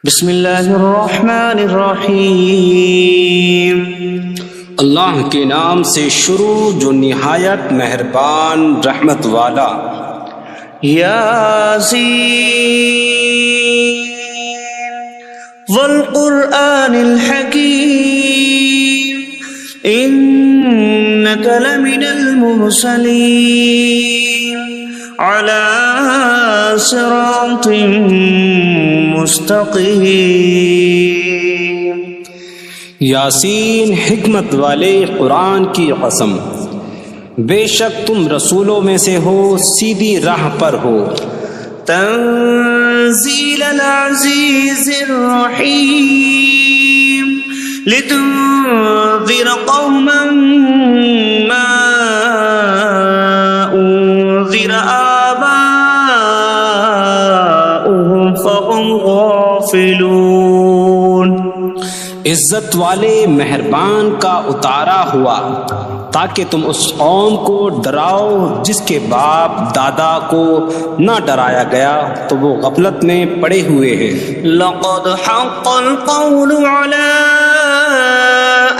بسم اللہ الرحمن الرحیم، اللہ کے نام سے شروع جو نہایت مہربان رحمت والا۔ یاسین والقرآن الحکیم انک لمن المرسلین علی صراط مستقیم۔ یاسین حکمت والے قرآن کی قسم، بے شک تم رسولوں میں سے ہو، سیدھی راہ پر ہو۔ تنزیل العزیز الرحیم لتنذر قوما ما انذر آباؤهم فهم غافلون۔ عزت والے مہربان کا اتارا ہوا تاکہ تم اس قوم کو ڈراؤ جس کے باپ دادا کو نہ ڈرایا گیا تو وہ غفلت میں پڑے ہوئے ہیں۔ لقد حق القول على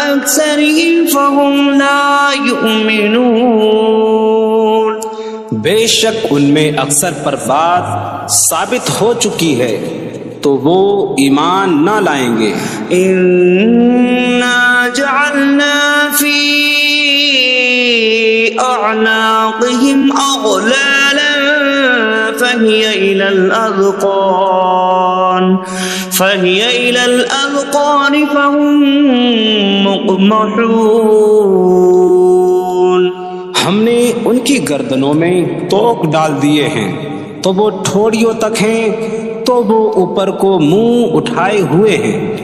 اکثرهم فهم لا يؤمنون۔ بے شک ان میں اکثر پر بات ثابت ہو چکی ہے تو وہ ایمان نہ لائیں گے۔ انا جعلنا فی اعناقهم اغلالا فهي الى الاذقان فهم مقمحون۔ ہم نے ان کی گردنوں میں توق ڈال دیے ہیں تو وہ ٹھوڑیوں تک ہیں تو وہ اوپر کو منہ اٹھائے ہوئے ہیں۔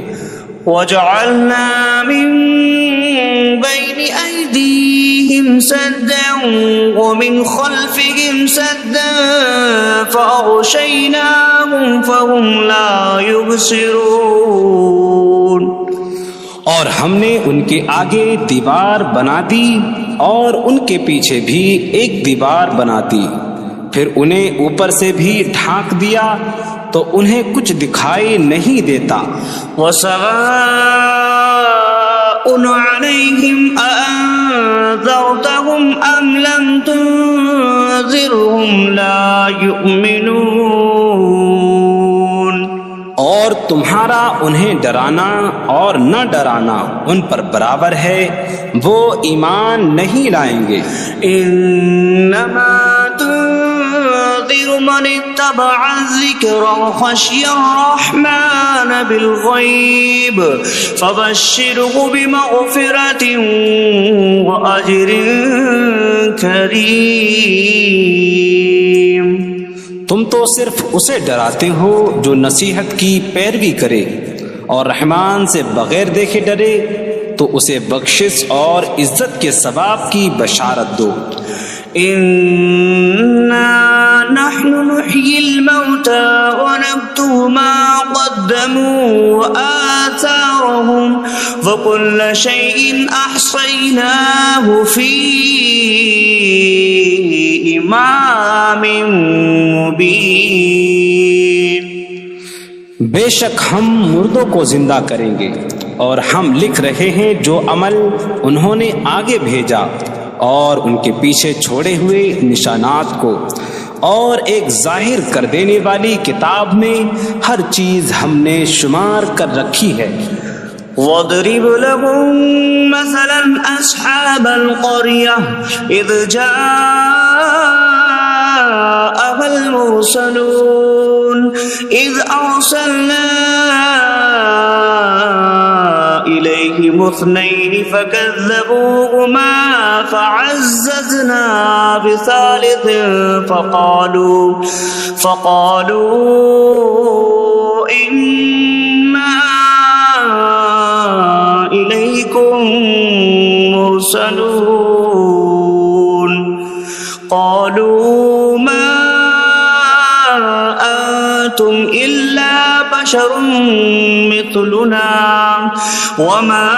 وَجَعَلْنَا مِن بَيْنِ أَيْدِيهِمْ سَدًّا وَمِنْ خَلْفِهِمْ سَدًّا فَأَغْشَيْنَاهُمْ فَهُمْ لَا يُبْصِرُونَ۔ اور ہم نے ان کے آگے دیوار بنا دی اور ان کے پیچھے بھی ایک دیوار بنا دی، پھر انہیں اوپر سے بھی ڈھانک دیا تو انہیں کچھ دکھائی نہیں دیتا۔ وَسَوَاءٌ عَلَيْهِمْ أَأَنذَرْتَهُمْ أَمْ لَمْ تُنذِرْهُمْ لَا يُؤْمِنُونَ۔ اور تمہارا انہیں ڈرانا اور نہ ڈرانا ان پر برابر ہے، وہ ایمان نہیں لائیں گے۔ انما تنذر من اتبع الذکر وخشی الرحمن بالغیب فبشرہ بمغفرۃ واجر کریم۔ تم تو صرف اسے ڈراتے ہو جو نصیحت کی پیروی کرے اور رحمان سے بغیر دیکھے ڈرے تو اسے بخشش اور عزت کے ثواب کی بشارت دو۔ انا نحن نحيي الموتى ونكتب ما قدموا وآثارهم وكل شيء احصيناه في امام مبين۔ بے شک ہم مردوں کو زندہ کریں گے اور ہم لکھ رہے ہیں جو عمل انہوں نے آگے بھیجا اور ان کے پیچھے چھوڑے ہوئے نشانات کو، اور ایک ظاہر کر دینے والی کتاب میں ہر چیز ہم نے شمار کر رکھی ہے۔ وَاضْرِبْ لَهُم مَّثَلًا أَصْحَابَ الْقَرْيَةِ إِذْ جَاءَهَا الْمُرْسَلُونَ إِذْ أَرْسَلْنَا إِلَيْهِمُ اثْنَيْنِ فَكَذَّبُوهُمَا فَعَزَّزْنَا بِثَالِثٍ فَقَالُوا إِنَّا إِلَيْكُمْ مُرْسَلُونَ۔ قَالُوا مَا أَنْتُمْ إِلَّا بَشَرٌ مِثْلُنَا وَمَا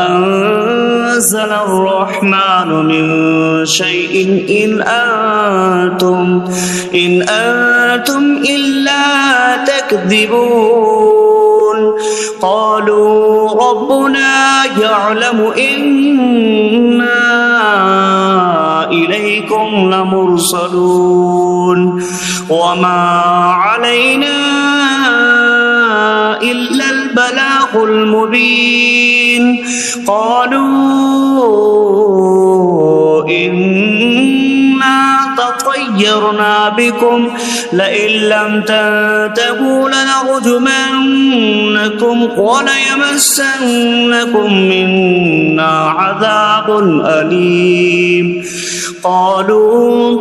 أنزل الرحمن من شيء إن أنتم إلا تكذبون قالوا ربنا يعلم إنا إليكم لمرسلون وما علينا إلا البلاغ المبين قالوا إنا تطيرنا بكم لئن لم تنتهوا لنرجمنكم وليمسنكم منا عذاب أليم قالوا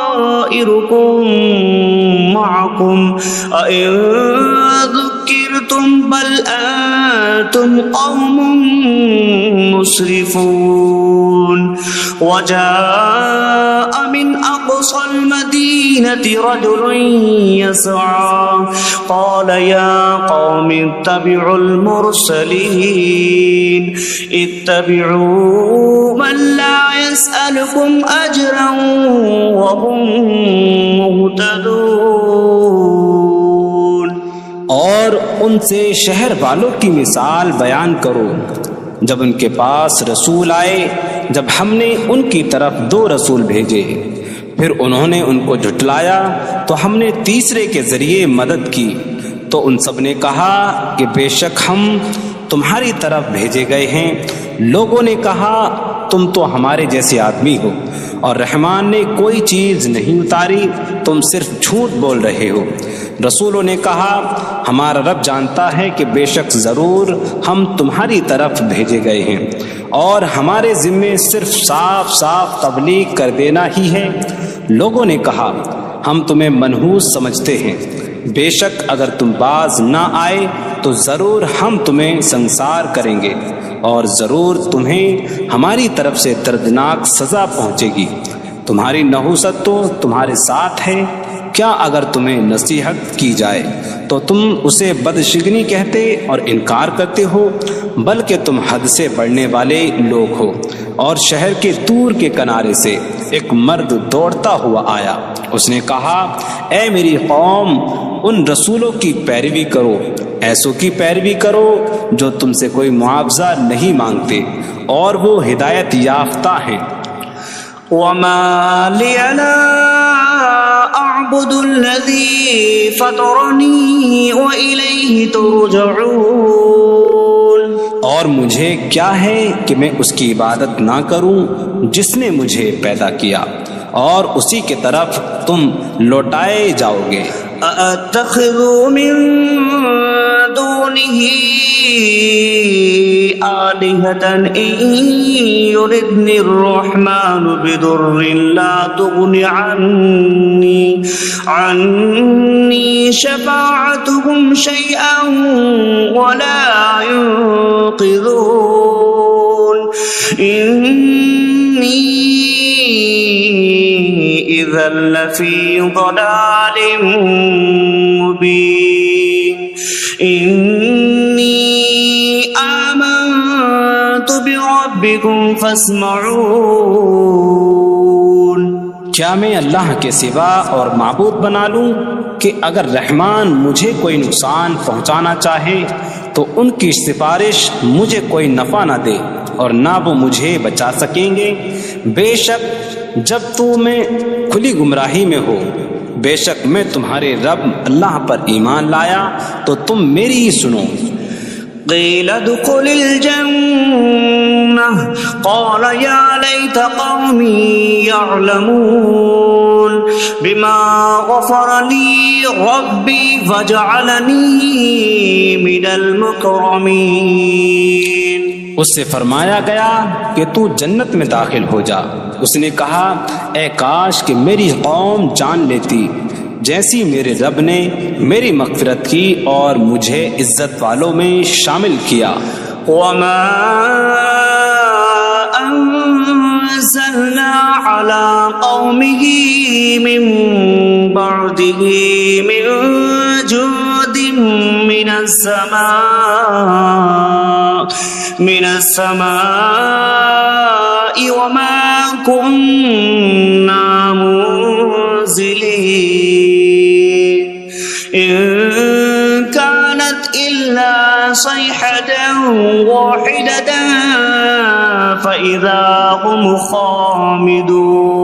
طائركم معكم أئن ذكرتم بل أنتم قوم مسرفون وجاء من أقصى المدينة رجل يسعى قال يا قوم اتبعوا المرسلين اتبعوا من لا يسألكم أجرا وهم مهتدون اور ان سے شہر والوں کی مثال بیان کرو جب ان کے پاس رسول آئے، جب ہم نے ان کی طرف 2 رسول بھیجے، پھر انہوں نے ان کو جھٹلایا تو ہم نے تیسرے کے ذریعے مدد کی، تو ان سب نے کہا کہ بے شک ہم تمہاری طرف بھیجے گئے ہیں۔ لوگوں نے کہا تم تو ہمارے جیسے آدمی ہو اور رحمان نے کوئی چیز نہیں اتاری، تم صرف جھوٹ بول رہے ہو۔ رسولوں نے کہا ہمارا رب جانتا ہے کہ بے شک ضرور ہم تمہاری طرف بھیجے گئے ہیں اور ہمارے ذمے صرف صاف صاف تبلیغ کر دینا ہی ہے۔ لوگوں نے کہا ہم تمہیں منحوس سمجھتے ہیں، بے شک اگر تم باز نہ آئے تو ضرور ہم تمہیں سنسار کریں گے اور ضرور تمہیں ہماری طرف سے دردناک سزا پہنچے گی۔ تمہاری نحوست تو تمہارے ساتھ ہے، کیا اگر تمہیں نصیحت کی جائے تو تم اسے بدشگنی کہتے اور انکار کرتے ہو، بلکہ تم حد سے بڑھنے والے لوگ ہو۔ اور شہر کے دور کے کنارے سے ایک مرد دوڑتا ہوا آیا، اس نے کہا اے میری قوم، ان رسولوں کی پیروی کرو، ایسوں کی پیروی کرو جو تم سے کوئی معاوضہ نہیں مانگتے اور وہ ہدایت یافتہ ہیں۔ وما لي لا أعبد الذي فطرني وإليه ترجعون، اور مجھے کیا ہے کہ میں اس کی عبادت نہ کروں جس نے مجھے پیدا کیا اور اسی کی طرف تم لوٹائے جاؤ گے۔ أأتخذ من دونه آلهة إن يردني الرحمن بضر لا تغن عني شفاعتهم شيئا ولا ينقذون إني إذا لفي ضلال مبين إني آمنت بربكم فاسمعون۔ کیا میں اللہ کے سوا اور معبود بنا لوں کہ اگر رحمان مجھے کوئی نقصان پہنچانا چاہے تو ان کی سفارش مجھے کوئی نفع نہ دے اور نہ وہ مجھے بچا سکیں گے؟ بے شک جب تم کھلی گمراہی میں ہو، بے شک میں تمہارے رب اللہ پر ایمان لایا تو تم میری ہی سنو۔ قیل ادخل الجنہ قال یا لیت قومی یعلمون بما غفر لی ربی فجعلنی من المکرمین۔ اس سے فرمایا گیا کہ تو جنت میں داخل ہو جا۔ اس نے کہا اے کاش کہ میری قوم جان لیتی جیسی میرے رب نے میری مغفرت کی اور مجھے عزت والوں میں شامل کیا۔ وما انزلنا على قومه من بعده من جود من من السماء وما كنا منزلين إن كانت إلا صيحة واحدة فإذا هم خامدون.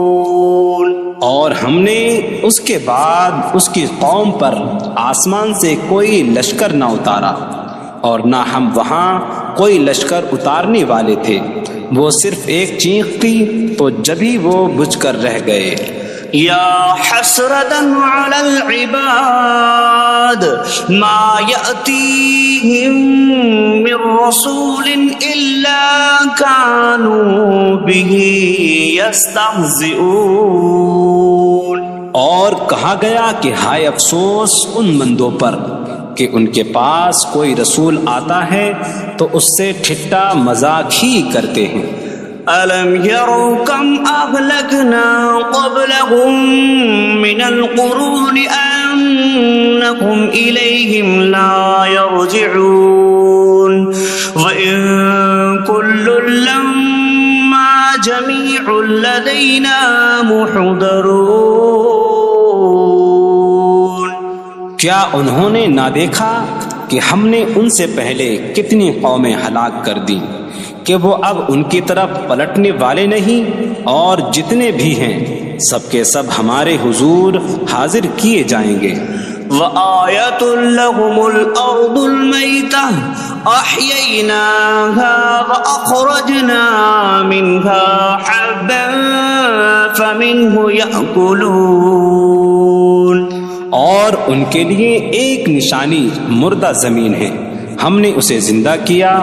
اور ہم نے اس کے بعد اس کی قوم پر آسمان سے کوئی لشکر نہ اتارا اور نہ ہم وہاں کوئی لشکر اتارنے والے تھے. وہ صرف ایک چیخ تھی تو جبھی وہ بجھ کر رہ گئے. یا حسرتاً علی العباد ما یأتیہم من رسول الا کانوا بہ یستہزئون. اور کہا گیا کہ ہائے افسوس ان بندوں پر کہ ان کے پاس کوئی رسول آتا ہے تو اس سے ٹھٹا مذاق ہی کرتے ہیں. أَلَمْ يَرَوْا كَمْ أَهْلَكْنَا قَبْلَهُمْ مِنَ الْقُرُونِ أَنَّكُمْ إِلَيْهِمْ لَا يَرْجِعُونَ وَإِن كُلٌّ لَّمَّا جَمِيعٌ لَّدَيْنَا مُحْضَرُونَ. کیا انہوں نے نہ دیکھا کہ ہم نے ان سے پہلے کتنی قومیں ہلاک کر دیں کہ وہ اب ان کی طرف پلٹنے والے نہیں، اور جتنے بھی ہیں سب کے سب ہمارے حضور حاضر کیے جائیں گے. وَآيَةٌ لَهُمُ الْأَرْضُ الْمَيْتَةُ أَحْيَيْنَاهَا وَأَخْرَجْنَا مِنْهَا حَبًّا فَمِنْهُ يَأْكُلُونَ. اور ان کے لیے ایک نشانی مردہ زمین ہے، ہم نے اسے زندہ کیا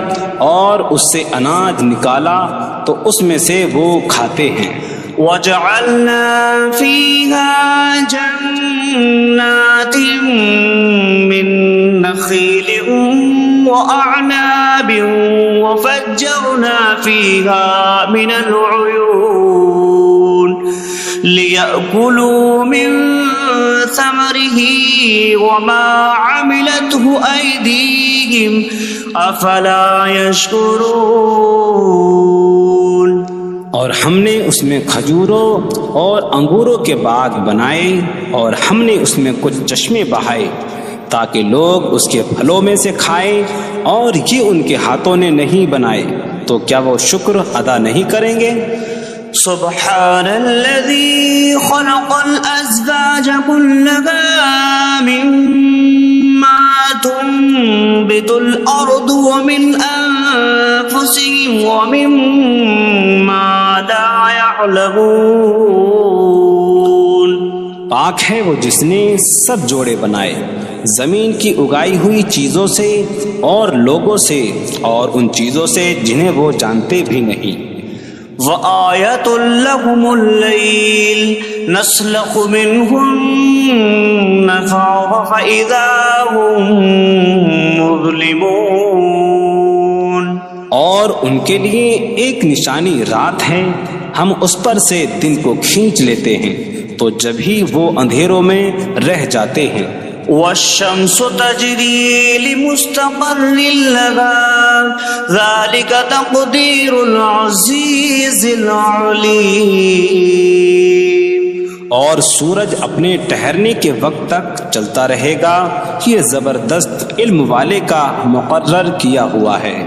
اور اس سے اناج نکالا تو اس میں سے وہ کھاتے ہیں. وَجَعَلْنَا فِيهَا جَنَّاتٍ مِّن نَخِيلٍ وَأَعْنَابٍ وَفَجَّرْنَا فِيهَا مِنَ الْعُيُونِ لِيَأْكُلُوا مِن ثَمَرِهِ وَمَا عَمِلَتْهُ أَيْدِيهِمْ أَفَلَا يَشْكُرُونَ. اور ہم نے اس میں کھجوروں اور انگوروں کے باغ بنائے اور ہم نے اس میں کچھ چشمے بہائے تاکہ لوگ اس کے پھلوں میں سے کھائیں، اور یہ ان کے ہاتھوں نے نہیں بنائے تو کیا وہ شکر ادا نہیں کریں گے؟ سبحان الذي خلق الأزواج كلها مما تنبت الأرض ومن أنفسهم ومما لا يعلمون. پاک ہے وہ جس نے سب جوڑے بنائے زمین کی اگائی ہوئی چیزوں سے اور لوگوں سے اور ان چیزوں سے جنہیں وہ جانتے بھی نہیں. وَآيَةٌ لَهُمُ اللَّيْلُ نَسْلَخُ مِنْهُ النَّهَارَ فَإِذَا هُمْ مُظْلِمُونَ. اور ان کے لیے ایک نشانی رات ہے، ہم اس پر سے دن کو کھینچ لیتے ہیں تو جب ہی وہ اندھیروں میں رہ جاتے ہیں. وَالشَّمْسُ تَجْرِي لِمُسْتَقَرٍّ لَهَا ذَلِكَ تَقْدِيرُ الْعَزِيزِ الْعَلِيمِ. اور سورج اپنے ٹھہرنے کے وقت تک چلتا رہے گا، یہ زبردست علم والے کا مقرر کیا ہوا ہے.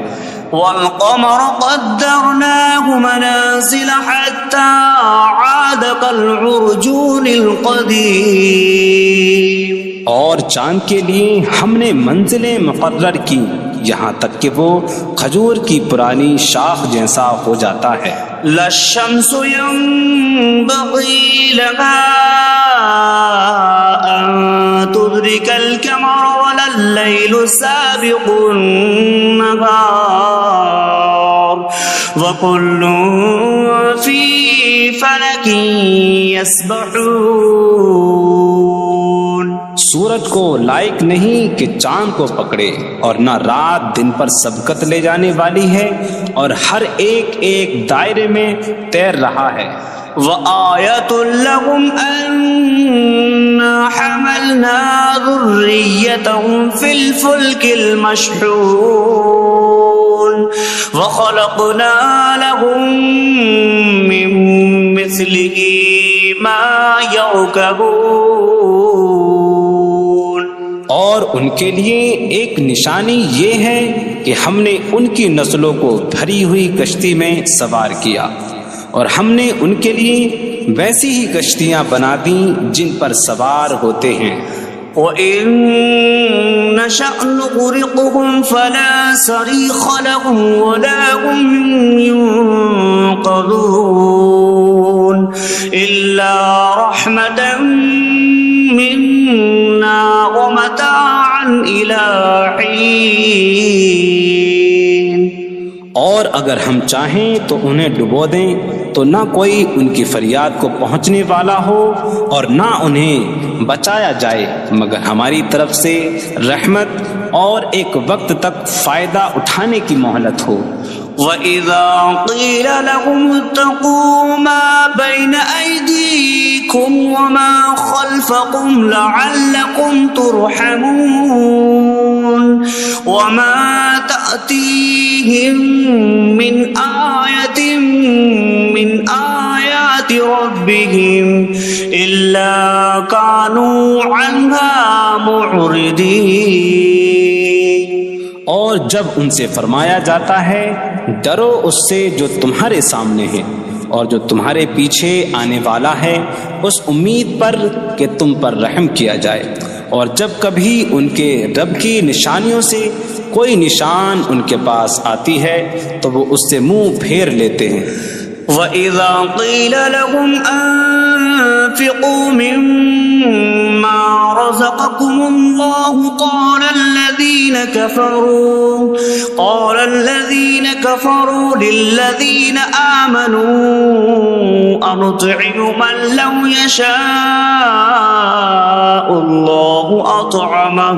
وَالْقَمَرَ قَدَّرْنَاهُ مَنَازِلَ حَتَّى عَادَ كَالْعُرْجُونِ الْقَدِيمِ. اور چاند کے لیے ہم نے منزلیں مقرر کی یہاں تک کہ وہ کھجور کی پرانی شاخ جیسا ہو جاتا ہے. لا الشمس ينبغي لها أن تدرك القمر ولا الليل سابق النهار وكل في فلك يسبحون. سورج کو لائق نہیں کہ چاند کو پکڑے، اور نہ رات دن پر سبقت لے جانے والی ہے، اور ہر ایک ایک دائرے میں تیر رہا ہے. وَآيَةٌ لَهُمْ أَنَّا حَمَلْنَا ذريتهم في الفلك المشحون وخلقنا لهم من مثله ما يركبون۔ اور ان کے لیے ایک نشانی یہ ہے کہ ہم نے ان کی نسلوں کو بھری ہوئی کشتی میں سوار کیا، اور ہم نے ان کے لیے ویسی ہی کشتیاں بنا دیں جن پر سوار ہوتے ہیں۔ وَإِن نَّشَأْ نُغْرِقْهُمْ فَلَا صَرِيخَ لَهُمْ وَلَا هُمْ يُنقَذُونَ إِلَّا رَحْمَةً مِّنَّا وَمَتَاعًا إِلَىٰ حِينٍ۔ اور اگر ہم چاہیں تو انہیں ڈبو دیں تو نہ کوئی ان کی فریاد کو پہنچنے والا ہو اور نہ انہیں بچایا جائے مگر ہماری طرف سے رحمت اور ایک وقت تک فائدہ اٹھانے کی مہلت ہو۔ وَإِذَا قِيلَ لَهُمُ اتَّقُوا مَا بَيْنَ أَيْدِيكُمْ وَمَا خَلْفَكُمْ لَعَلَّكُمْ تُرْحَمُونَ وَمَا تَأْتِيهِمْ مِنْ آيَةٍ مِنْ آيَاتِ رَبِّهِمْ إِلَّا كَانُوا عَنْهَا مُعْرِضِينَ۔ اور جب ان سے فرمایا جاتا ہے ڈرو اس سے جو تمہارے سامنے ہے اور جو تمہارے پیچھے آنے والا ہے، اس امید پر کہ تم پر رحم کیا جائے، اور جب کبھی ان کے رب کی نشانیوں سے کوئی نشان ان کے پاس آتی ہے تو وہ اس سے منہ پھیر لیتے ہیں۔ وَإِذَا قِيلَ لَهُمْ أَنفِقُوا مِمَّا رَزَقَكُمُ اللَّهُ قَالَ الَّذِينَ كَفَرُوا لِلَّذِينَ آمَنُوا أَنُطْعِمُ مَن لَّوْ يَشَاءُ اللَّهُ أَطْعَمَهُ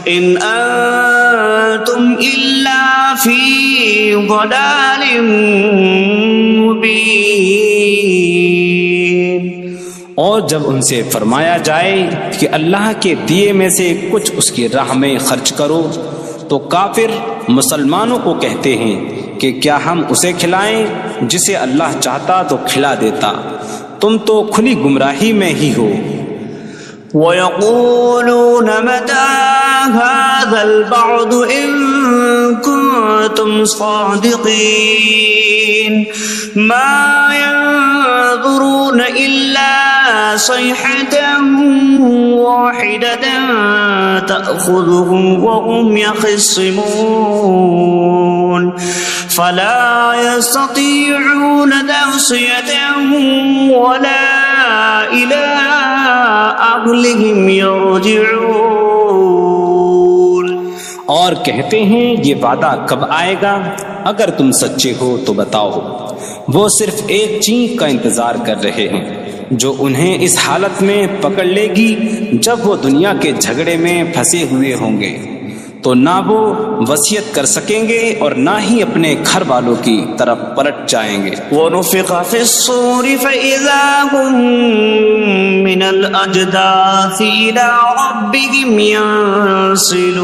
إِنْ أَنتُمْ إِلَّا فِي ضَلَالٍ مبین۔ اور جب ان سے فرمایا جائے کہ اللہ کے دیے میں سے کچھ اس کی راہ میں خرچ کرو تو کافر مسلمانوں کو کہتے ہیں کہ کیا ہم اسے کھلائیں جسے اللہ چاہتا تو کھلا دیتا، تم تو کھلی گمراہی میں ہی ہو۔ وَيَقُولُونَ مَتَىٰ هَٰذَا الْوَعْدُ إِن كُنتُمْ صَادِقِينَ مَا يَنظُرُونَ إِلَّا صَيْحَةً وَاحِدَةً تَأْخُذُهُمْ وَهُمْ يَخِصِّمُونَ فَلَا يَسْتَطِيعُونَ تَوْصِيَةً وَلَا إِلَىٰ أَهْلِهِمْ يَرْجِعُونَ۔ اور کہتے ہیں یہ وعدہ کب آئے گا؟ اگر تم سچے ہو تو بتاؤ۔ وہ صرف ایک چینک کا انتظار کر رہے ہیں جو انہیں اس حالت میں پکڑ لے گی جب وہ دنیا کے جھگڑے میں پھنسے ہوئے ہوں گے، تو نہ وہ وصیت کر سکیں گے اور نہ ہی اپنے گھر والوں کی طرف پلٹ جائیں گے۔ وَنُفِخَ فِي الصُّورِ فَإِذَا هُم مِّنَ الْأَجْدَاثِ إِلَىٰ رَبِّهِمْ يَنسِلُونَ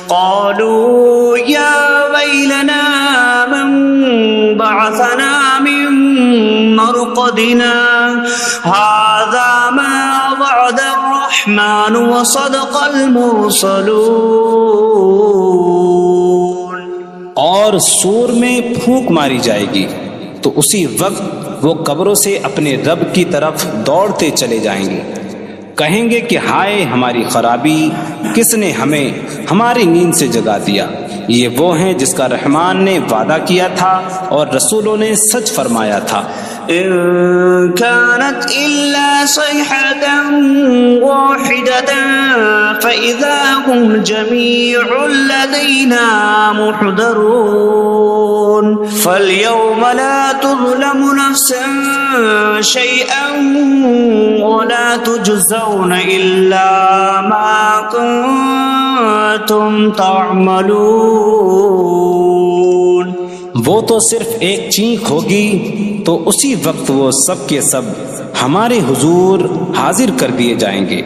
قَالُوا يَا وَيْلَنَا مَن بَعَثَنَا مِن مَّرْقَدِنَا هَٰذَا مَا وَعَدَ الرَّحْمَٰنُ وَصَدَقَ الْمُرْسَلُونَ۔ اور سور میں پھونک ماری جائے گی تو اسی وقت وہ قبروں سے اپنے رب کی طرف دوڑتے چلے جائیں گے، کہیں گے کہ ہائے ہماری خرابی، کس نے ہمیں ہماری نیند سے جگا دیا۔ یہ وہ ہیں جس کا رحمان نے وعدہ کیا تھا اور رسولوں نے سچ فرمایا تھا۔ إن كانت إلا صيحة واحدة فإذا هم جميع لدينا محضرون فاليوم لا تظلم نفس شيئا ولا تجزون إلا ما كنتم تعملون۔ وہ تو صرف ایک چینک ہوگی تو اسی وقت وہ سب کے سب ہمارے حضور حاضر کر دیے جائیں گے،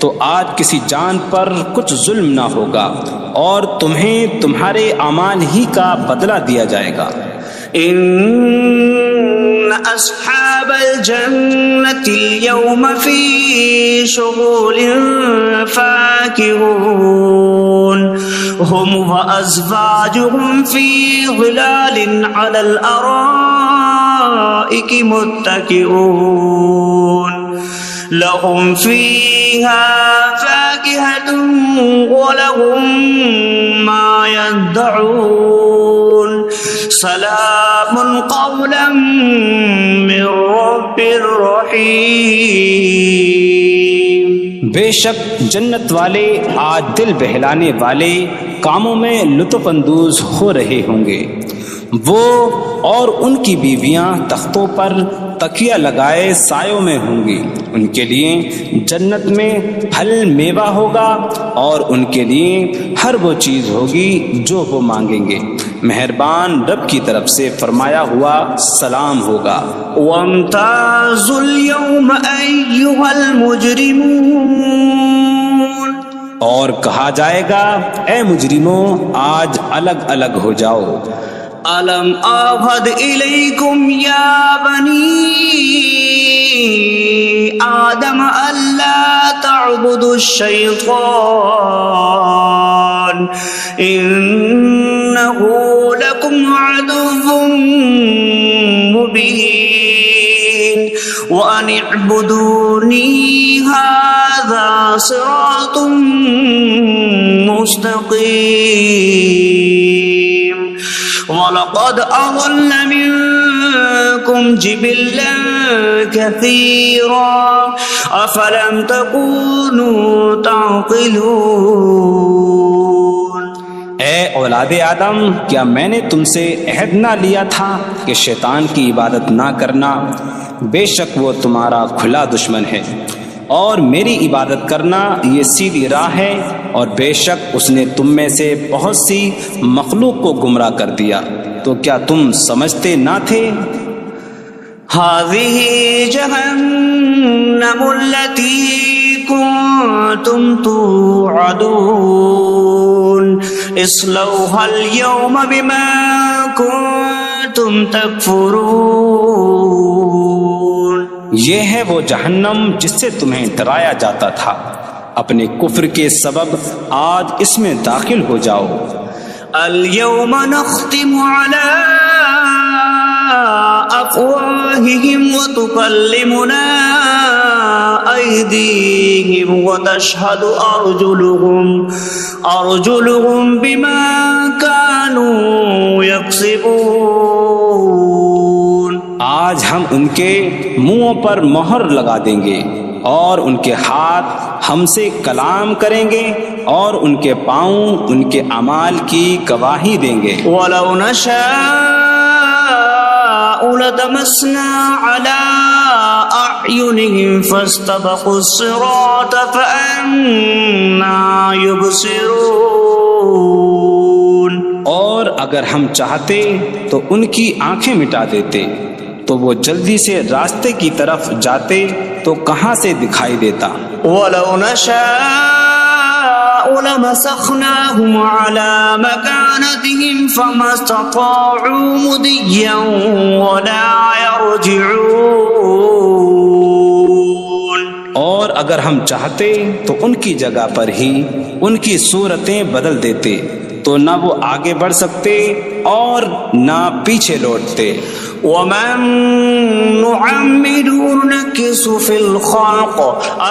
تو آج کسی جان پر کچھ ظلم نہ ہوگا اور تمہیں تمہارے اعمال ہی کا بدلہ دیا جائے گا۔ ان اصحاب الجنة اليوم في شغل فاكهون هم وازواجهم في ظلال على الارائك متكئون لهم فيها فاكهة ولهم ما يدعون سلام قولا من رب رحیم۔ بے شک جنت والے آج دل بہلانے والے کاموں میں لطف اندوز ہو رہے ہوں گے۔ وہ اور ان کی بیویاں تختوں پر تکیہ لگائے سایوں میں ہوں گی۔ ان کے لیے جنت میں پھل میوہ ہوگا اور ان کے لیے ہر وہ چیز ہوگی جو وہ مانگیں گے۔ مہربان رب کی طرف سے فرمایا ہوا سلام ہوگا۔ وَامْتَازُوا الْيَوْمَ أَيُّهَا الْمُجْرِمُونَ، اور کہا جائے گا اے مجرموں آج الگ الگ ہو جاؤ۔ أَلَمْ أَعْهَدْ إِلَيْكُمْ يَا بَنِي آدَمَ أَلَّا تَعْبُدُوا الشَّيْطَانَ إِنَّهُ لَكُمْ عَدُوٌّ مُبِينٌ وَأَنِ اعْبُدُونِي هَذَا صِرَاطٌ مُسْتَقِيمٌ وَلَقَدْ أَضَلَّ مِنكُمْ جِبِلًّا كَثِيرًا أَفَلَمْ تَكُونُوا تَعْقِلُونَ۔ اے اولاد آدم، کیا میں نے تم سے عہد نہ لیا تھا کہ شیطان کی عبادت نہ کرنا؟ بے شک وہ تمہارا کھلا دشمن ہے، اور میری عبادت کرنا یہ سیدھی راہ ہے، اور بے شک اس نے تم میں سے بہت سی مخلوق کو گمراہ کر دیا، تو کیا تم سمجھتے نہ تھے؟ هذه جهنم التي كنتم توعدون اصلوها اليوم بما كنتم تكفرون۔ یہ ہے وہ جہنم جس سے تمہیں ڈرایا جاتا تھا، اپنے کفر کے سبب آج اس میں داخل ہو جاؤ۔ اليوم نختم على أفواههم وتكلمنا أيديهم وتشهد أرجلهم بما كانوا يكسبون۔ آج ہم ان کے منہوں پر مہر لگا دیں گے، اور ان کے ہاتھ ہم سے کلام کریں گے، اور ان کے پاؤں ان کے اعمال کی گواہی دیں گے۔ وَلَوْ نَشَاءُ لَطَمَسْنَا عَلَىٰ أَعْيُنِهِمْ فَاسْتَبَقُوا الصِّرَاطَ فَأَنَّىٰ يُبْصِرُونَ۔ اور اگر ہم چاہتے تو ان کی آنکھیں مٹا دیتے، تو وہ جلدی سے راستے کی طرف جاتے تو کہاں سے دکھائی دیتا۔ وَلَوْ نَشَاءُ لَمَسَخْنَاهُمْ عَلَىٰ مَكَانَتِهِمْ فَمَا اسْتَطَاعُوا مُضِيًّا وَلَا يَرْجِعُونَ۔ اور اگر ہم چاہتے تو ان کی جگہ پر ہی ان کی صورتیں بدل دیتے، تو نہ وہ آگے بڑھ سکتے اور نہ پیچھے لوٹتے۔ وَمَن نُعَمِّرْهُ نُنَكِّسْهُ فِي الْخَلْقِ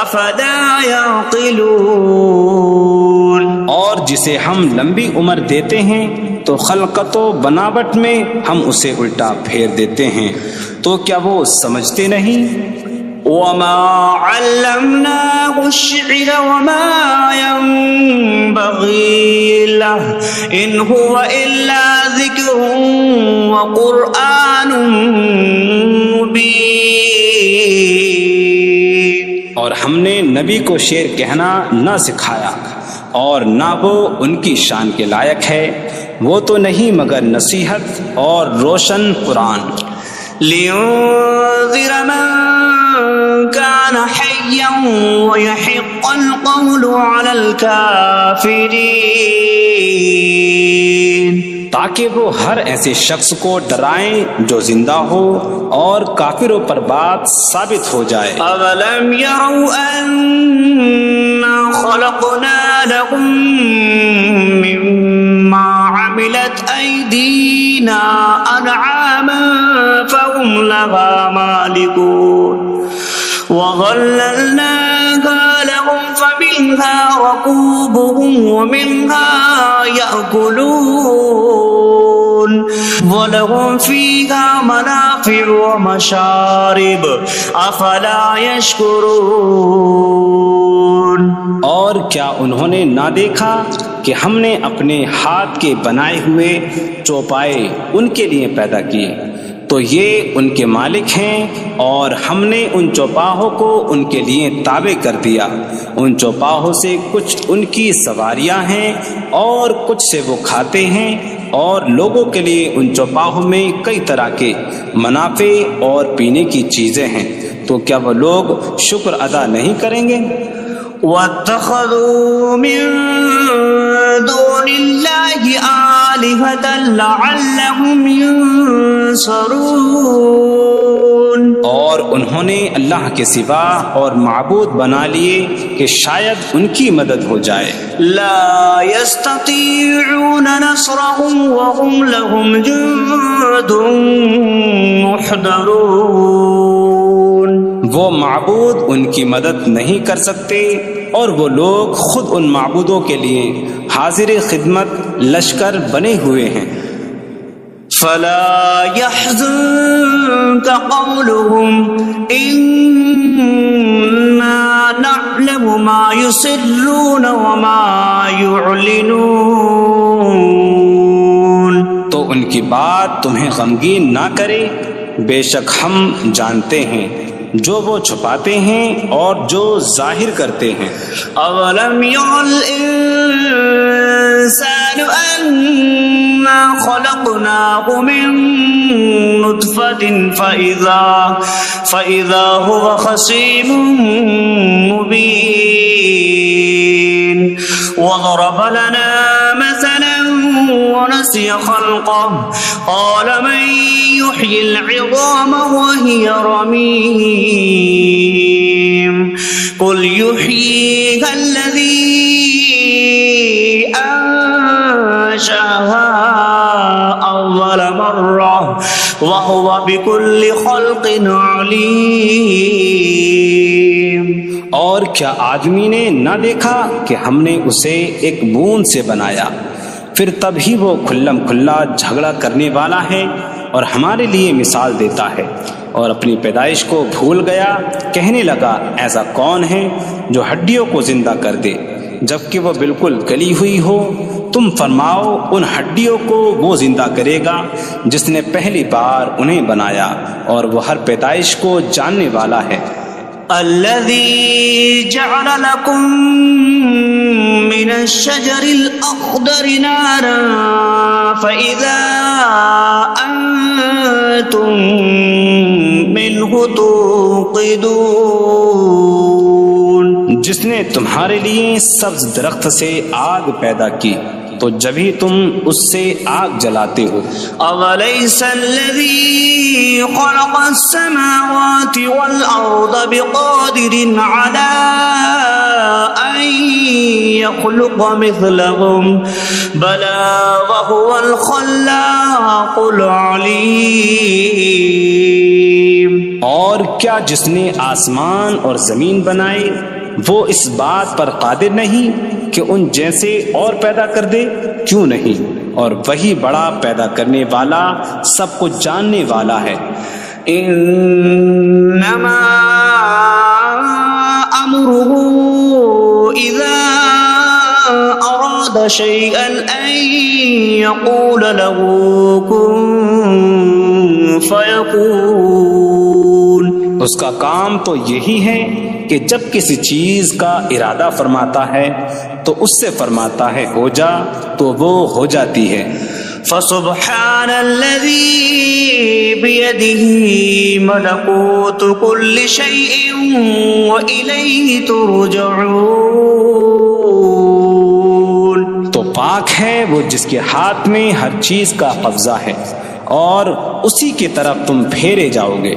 أَفَلَا يَعْقِلُونَ۔ اور جسے ہم لمبی عمر دیتے ہیں تو خلقت و بناوٹ میں ہم اسے الٹا پھیر دیتے ہیں، تو کیا وہ سمجھتے نہیں؟ وَمَا عَلَّمْنَاهُ الشِّعْرَ وَمَا يَنبَغِي لَهُ إِنْ هُوَ إِلَّا ذِكْرٌ وَقُرْآنٌ مُبِينٌ۔ اور ہم نے نبی کو شعر کہنا نہ سکھایا، اور نہ وہ ان کی شان کے لائق ہے، وہ تو نہیں مگر نصیحت اور روشن قرآن۔ لِيُنذِرَ مَن كَانَ حَيًّا حيا ويحق القول على الكافرين تاکہ وہ ہر ایسے شخص کو ڈرائیں جو زندہ ہو اور کافروں پر بات ثابت ہو جائے۔ أَوَلَمْ يَرَوْا أَنَّا خَلَقْنَا لَهُم مِّمَّا عَمِلَتْ أَيْدِينَا أَنْعَامًا فَهُمْ لَهَا مَالِكُونَ وَظَلَّلْنَاهَا لَهُمْ فَمِنْهَا رَكُوبُهُمْ وَمِنْهَا يَأْكُلُونَ وَلَهُمْ فِيهَا مَنَافِعُ وَمَشَارِبُ أَفَلَا يَشْكُرُونَ۔ اور کیا انہوں نے نہ دیکھا کہ ہم نے اپنے ہاتھ کے بنائے ہوئے چوپائے ان کے لیے پیدا کیے، تو یہ ان کے مالک ہیں، اور ہم نے ان چوپاہوں کو ان کے لیے تابع کر دیا۔ ان چوپاہوں سے کچھ ان کی سواریاں ہیں اور کچھ سے وہ کھاتے ہیں، اور لوگوں کے لیے ان چوپاہوں میں کئی طرح کے منافع اور پینے کی چیزیں ہیں، تو کیا وہ لوگ شکر ادا نہیں کریں گے؟ وَاتَّخَذُوا مِن دُونِ اللَّهِ آلِهَةً لَعَلَّهُمْ يُنصَرُونَ۔ اور انہوں نے اللہ کے سوا اور معبود بنا لیے کہ شاید ان کی مدد ہو جائے۔ لا يستطيعون نصرهم وهم لهم جند محضرون۔ وہ معبود ان کی مدد نہیں کر سکتے، اور وہ لوگ خود ان معبودوں کے لیے حاضر خدمت لشکر بنے ہوئے ہیں۔ فلا يحزنك قولهم إنا نعلم ما يسرون وما يعلنون۔ تو ان کی بات تمہیں غمگین نہ کرے، بے شک ہم جانتے ہیں جو وہ چھپاتے ہیں اور جو ظاہر کرتے ہیں۔ اولم ير الانسان انا خلقناه من نطفة فاذا هو خصيم مبين وضرب لنا مثلا ونسي خلقه قال من يحيي العظام وهي رميم قل يحييها الذي أنشأها أول مرة وهو بكل خلق عليم۔ اور کیا آدمی نے نہ دیکھا کہ ہم نے اسے ایک بوند سے بنایا، پھر تب ہی وہ کھلم کھلا جھگڑا کرنے والا ہے اور ہمارے لیے مثال دیتا ہے، اور اپنی پیدائش کو بھول گیا، کہنے لگا ایسا کون ہے جو ہڈیوں کو زندہ کر دے جبکہ وہ بالکل گلی ہوئی ہو؟ تم فرماؤ ان ہڈیوں کو وہ زندہ کرے گا جس نے پہلی بار انہیں بنایا، اور وہ ہر پیدائش کو جاننے والا ہے۔ الذي جعل لكم من الشجر الأخضر نارا فإذا أنتم منه توقدون۔ جس نے تمہارے لیے سبز درخت سے آگ پیدا کی تو جبھی تم اس سے آگ جلاتے ہو۔ أَوَلَيْسَ الَّذِي خَلَقَ السَّمَاوَاتِ وَالْأَرْضَ بِقَادِرٍ عَلَىٰ أَن يَخْلُقَ مِثْلَهُم بَلَىٰ وَهُوَ الْخَلَّاقُ الْعَلِيمُ۔ اور کیا جس نے آسمان اور زمین بنائے وہ اس بات پر قادر نہیں کہ ان جیسے اور پیدا کر دے؟ کیوں نہیں، اور وہی بڑا پیدا کرنے والا سب کچھ جاننے والا ہے۔ انما امره اذا اراد شيئا ان يقول له كن فيكون۔ اس کا کام تو یہی ہے کہ جب کسی چیز کا ارادہ فرماتا ہے تو اس سے فرماتا ہے ہو جا، تو وہ ہو جاتی ہے۔ فسبحان الذي بيده ملكوت كل شيء وإليه ترجعون. تو پاک ہے وہ جس کے ہاتھ میں ہر چیز کا قبضہ ہے اور اسی کی طرف تم پھیرے جاؤ گے.